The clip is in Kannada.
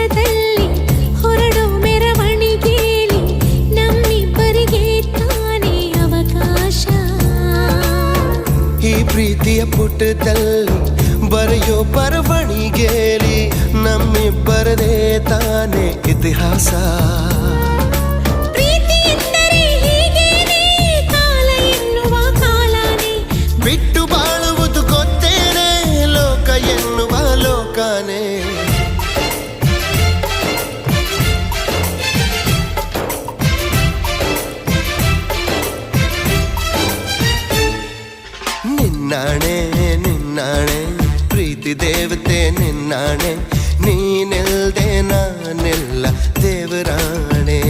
ಪುಟದಲ್ಲಿ ಹೊರಡೋ ಮೆರವಣಿಗೆಯಲ್ಲಿ ನಮ್ಮಿಬ್ಬರಿಗೆ ತಾನೇ ಅವಕಾಶ. ಈ ಪ್ರೀತಿಯ ಪುಟದಲ್ಲಿ ಬರೆಯೋ ಬರವಣಿಗೆಯಲ್ಲಿ ನಮ್ಮಿಬ್ಬರದೇ ತಾನೇ ಇತಿಹಾಸ. ಪ್ರೀತಿ ಎಂದರೆ ಹೀಗೇನೆ, ಕಾಲ ಎನ್ನುವ ಕಾಲನೇ ಬಿಟ್ಟು ಬಾಳುವುದು ಗೊತ್ತೇನೆ, ಲೋಕ ಎನ್ನುವ ಲೋಕನೇ. ನಿನ್ನಾಣೆ ನಿನ್ನಾಣೆ ಪ್ರೀತಿ ದೇವತೆ ನಿನ್ನಾಣೆ, ನೀನಿಲ್ದೆ ನಾನೆಲ್ಲ ದೇವರಾಣೆ.